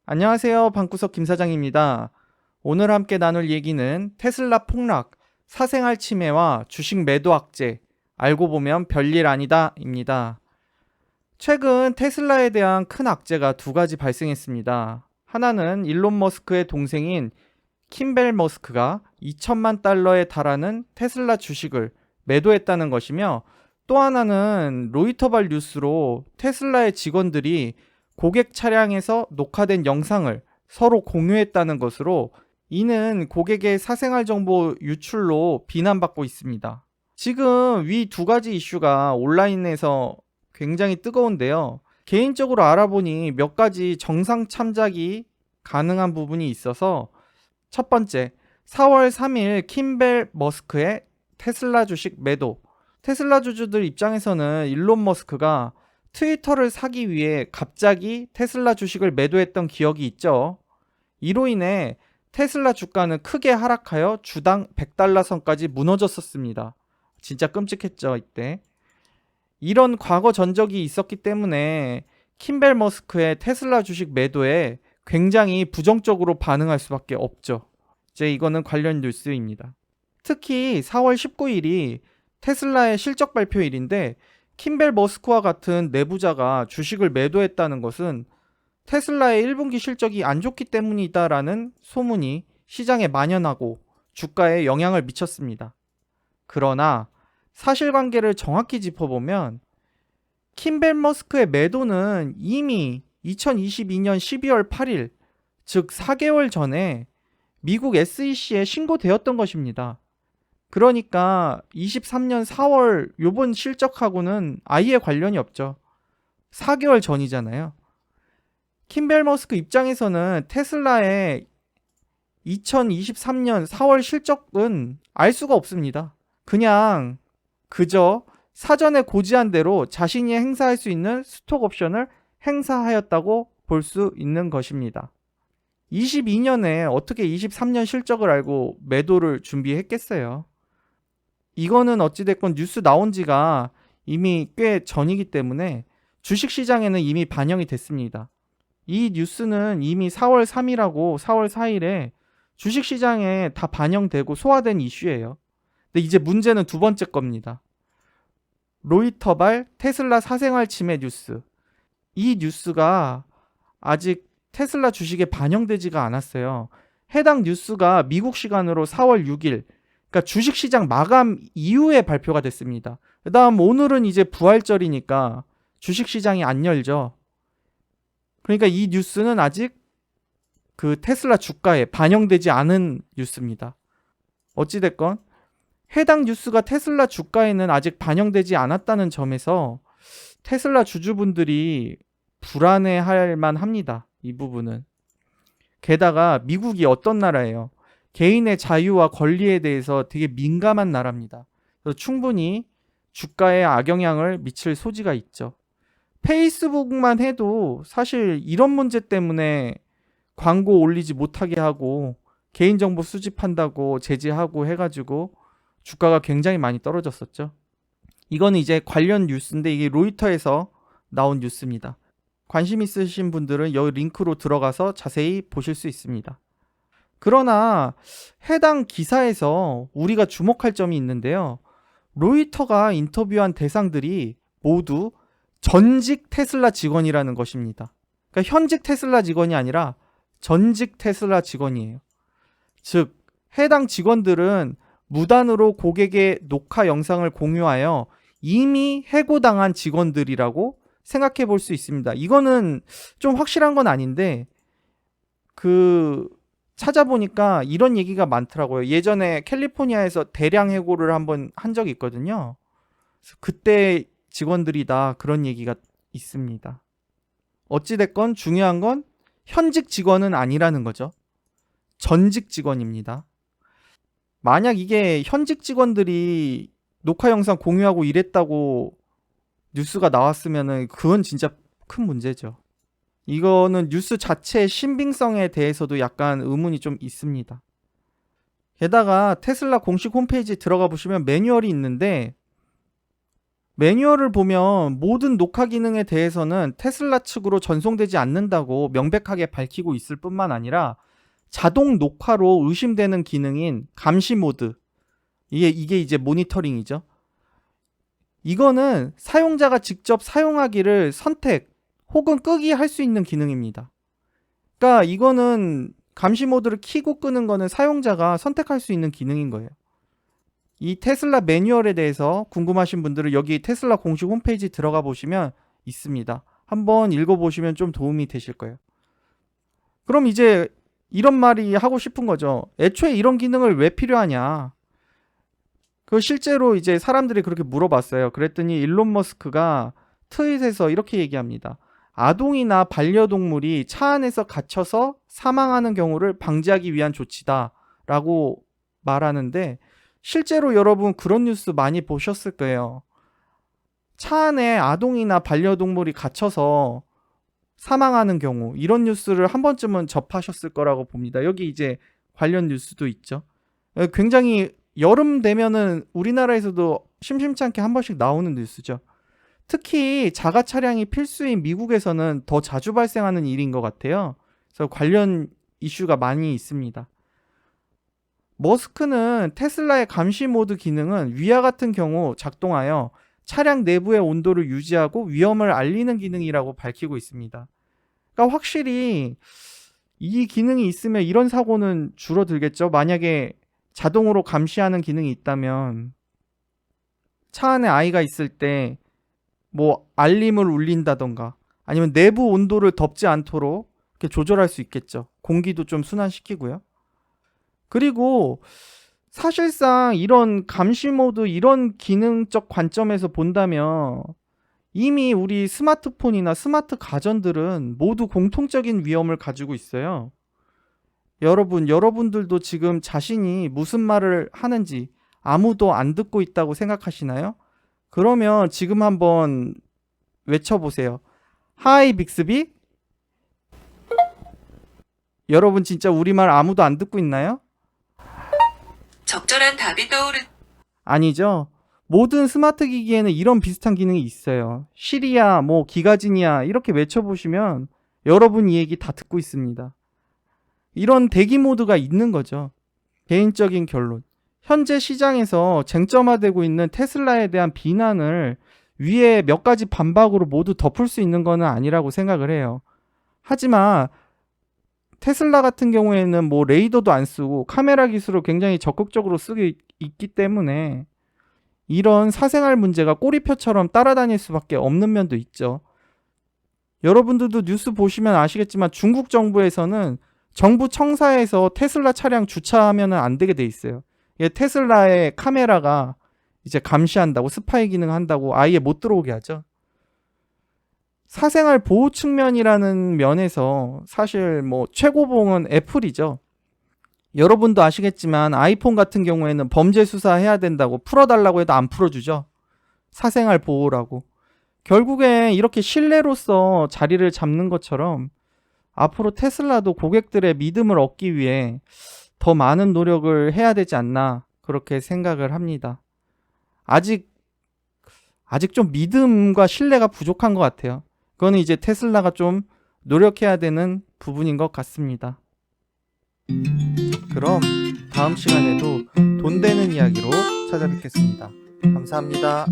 안녕하세요. 방구석 김 사장입니다. 오늘 함께 나눌 얘기는 테슬라 폭락, 사생활 침해와 주식 매도 악재, 알고 보면 별일 아니다입니다. 최근 테슬라에 대한 큰 악재가 두 가지 발생했습니다. 하나는 일론 머스크의 동생인 킴벨 머스크가 2천만 달러에 달하는 테슬라 주식을 매도했다는 것이며, 또 하나는 로이터발 뉴스로 테슬라의 직원들이 고객 차량에서 녹화된 영상을 서로 공유했다는 것으로, 이는 고객의 사생활 정보 유출로 비난받고 있습니다. 지금 위 두 가지 이슈가 온라인에서 굉장히 뜨거운데요. 개인적으로 알아보니 몇 가지 정상 참작이 가능한 부분이 있어서, 첫 번째, 4월 3일 킴벨 머스크의 테슬라 주식 매도. 테슬라 주주들 입장에서는 일론 머스크가 트위터를 사기 위해 갑자기 테슬라 주식을 매도했던 기억이 있죠. 이로 인해 테슬라 주가는 크게 하락하여 주당 100달러 선까지 무너졌었습니다. 진짜 끔찍했죠, 이때. 이런 과거 전적이 있었기 때문에 킴벨 머스크의 테슬라 주식 매도에 굉장히 부정적으로 반응할 수밖에 없죠. 이제 이거는 관련 뉴스입니다. 특히 4월 19일이 테슬라의 실적 발표일인데, 킴벨 머스크와 같은 내부자가 주식을 매도했다는 것은 테슬라의 1분기 실적이 안 좋기 때문이다라는 소문이 시장에 만연하고 주가에 영향을 미쳤습니다. 그러나 사실관계를 정확히 짚어보면 킴벨 머스크의 매도는 이미 2022년 12월 8일, 즉 4개월 전에 미국 SEC에 신고되었던 것입니다. 그러니까 23년 4월 요번 실적하고는 아예 관련이 없죠. 4개월 전이잖아요. 킴벨 머스크 입장에서는 테슬라의 2023년 4월 실적은 알 수가 없습니다. 그저 사전에 고지한 대로 자신이 행사할 수 있는 스톡 옵션을 행사하였다고 볼 수 있는 것입니다. 22년에 어떻게 23년 실적을 알고 매도를 준비했겠어요? 이거는 어찌됐건 뉴스 나온 지가 이미 꽤 전이기 때문에 주식시장에는 이미 반영이 됐습니다. 이 뉴스는 이미 4월 3일하고 4월 4일에 주식시장에 다 반영되고 소화된 이슈예요. 근데 이제 문제는 두 번째 겁니다. 로이터발 테슬라 사생활 침해 뉴스. 이 뉴스가 아직 테슬라 주식에 반영되지가 않았어요. 해당 뉴스가 미국 시간으로 4월 6일, 그러니까 주식시장 마감 이후에 발표가 됐습니다. 그 다음 오늘은 이제 부활절이니까 주식시장이 안 열죠. 그러니까 이 뉴스는 아직 그 테슬라 주가에 반영되지 않은 뉴스입니다. 어찌됐건 해당 뉴스가 테슬라 주가에는 아직 반영되지 않았다는 점에서 테슬라 주주분들이 불안해할 만합니다. 이 부분은. 게다가 미국이 어떤 나라예요? 개인의 자유와 권리에 대해서 되게 민감한 나라입니다. 그래서 충분히 주가에 악영향을 미칠 소지가 있죠. 페이스북만 해도 사실 이런 문제 때문에 광고 올리지 못하게 하고 개인정보 수집한다고 제재하고 해가지고 주가가 굉장히 많이 떨어졌었죠. 이거는 이제 관련 뉴스인데 이게 로이터에서 나온 뉴스입니다. 관심 있으신 분들은 여기 링크로 들어가서 자세히 보실 수 있습니다. 그러나 해당 기사에서 우리가 주목할 점이 있는데요. 로이터가 인터뷰한 대상들이 모두 전직 테슬라 직원이라는 것입니다. 그러니까 현직 테슬라 직원이 아니라 전직 테슬라 직원이에요. 즉, 해당 직원들은 무단으로 고객의 녹화 영상을 공유하여 이미 해고당한 직원들이라고 생각해 볼 수 있습니다. 이거는 좀 확실한 건 아닌데, 찾아보니까 이런 얘기가 많더라고요. 예전에 캘리포니아에서 대량 해고를 한번 한 적이 있거든요. 그때 직원들이다, 그런 얘기가 있습니다. 어찌됐건 중요한 건 현직 직원은 아니라는 거죠. 전직 직원입니다. 만약 이게 현직 직원들이 녹화 영상 공유하고 이랬다고 뉴스가 나왔으면은 그건 진짜 큰 문제죠. 이거는 뉴스 자체의 신빙성에 대해서도 약간 의문이 좀 있습니다. 게다가 테슬라 공식 홈페이지 들어가 보시면 매뉴얼이 있는데 매뉴얼을 보면 모든 녹화 기능에 대해서는 테슬라 측으로 전송되지 않는다고 명백하게 밝히고 있을 뿐만 아니라 자동 녹화로 의심되는 기능인 감시 모드, 이게 이제 모니터링이죠. 이거는 사용자가 직접 사용하기를 선택 혹은 끄기 할 수 있는 기능입니다. 그러니까 이거는 감시 모드를 켜고 끄는 거는 사용자가 선택할 수 있는 기능인 거예요. 이 테슬라 매뉴얼에 대해서 궁금하신 분들은 여기 테슬라 공식 홈페이지 들어가 보시면 있습니다. 한번 읽어보시면 좀 도움이 되실 거예요. 그럼 이제 이런 말이 하고 싶은 거죠. 애초에 이런 기능을 왜 필요하냐? 그 실제로 이제 사람들이 그렇게 물어봤어요. 그랬더니 일론 머스크가 트윗에서 이렇게 얘기합니다. 아동이나 반려동물이 차 안에서 갇혀서 사망하는 경우를 방지하기 위한 조치다라고 말하는데, 실제로 여러분 그런 뉴스 많이 보셨을 거예요. 차 안에 아동이나 반려동물이 갇혀서 사망하는 경우, 이런 뉴스를 한 번쯤은 접하셨을 거라고 봅니다. 여기 이제 관련 뉴스도 있죠. 굉장히 여름 되면은 우리나라에서도 심심치 않게 한 번씩 나오는 뉴스죠. 특히 자가 차량이 필수인 미국에서는 더 자주 발생하는 일인 것 같아요. 그래서 관련 이슈가 많이 있습니다. 머스크는 테슬라의 감시 모드 기능은 위와 같은 경우 작동하여 차량 내부의 온도를 유지하고 위험을 알리는 기능이라고 밝히고 있습니다. 그러니까 확실히 이 기능이 있으면 이런 사고는 줄어들겠죠. 만약에 자동으로 감시하는 기능이 있다면 차 안에 아이가 있을 때 뭐 알림을 울린다던가 아니면 내부 온도를 덮지 않도록 이렇게 조절할 수 있겠죠. 공기도 좀 순환시키고요. 그리고 사실상 이런 감시 모드, 이런 기능적 관점에서 본다면 이미 우리 스마트폰이나 스마트 가전들은 모두 공통적인 위험을 가지고 있어요. 여러분들도 지금 자신이 무슨 말을 하는지 아무도 안 듣고 있다고 생각하시나요? 그러면 지금 한번 외쳐보세요. 하이 빅스비? 여러분 진짜 우리말 아무도 안 듣고 있나요? 적절한 답이 아니죠. 모든 스마트 기기에는 이런 비슷한 기능이 있어요. 시리야, 뭐 기가진이야 이렇게 외쳐보시면 여러분 이 얘기 다 듣고 있습니다. 이런 대기 모드가 있는 거죠. 개인적인 결론. 현재 시장에서 쟁점화되고 있는 테슬라에 대한 비난을 위에 몇 가지 반박으로 모두 덮을 수 있는 건 아니라고 생각을 해요. 하지만 테슬라 같은 경우에는 뭐 레이더도 안 쓰고 카메라 기술을 굉장히 적극적으로 쓰고 있기 때문에 이런 사생활 문제가 꼬리표처럼 따라다닐 수밖에 없는 면도 있죠. 여러분들도 뉴스 보시면 아시겠지만 중국 정부에서는 정부 청사에서 테슬라 차량 주차하면 안 되게 돼 있어요. 테슬라의 카메라가 이제 감시한다고, 스파이 기능 한다고 아예 못 들어오게 하죠. 사생활 보호 측면이라는 면에서 사실 뭐 최고봉은 애플이죠. 여러분도 아시겠지만 아이폰 같은 경우에는 범죄 수사해야 된다고 풀어달라고 해도 안 풀어주죠. 사생활 보호라고. 결국엔 이렇게 신뢰로서 자리를 잡는 것처럼 앞으로 테슬라도 고객들의 믿음을 얻기 위해 더 많은 노력을 해야 되지 않나 그렇게 생각을 합니다. 아직 좀 믿음과 신뢰가 부족한 것 같아요. 그거는 이제 테슬라가 좀 노력해야 되는 부분인 것 같습니다. 그럼 다음 시간에도 돈 되는 이야기로 찾아뵙겠습니다. 감사합니다.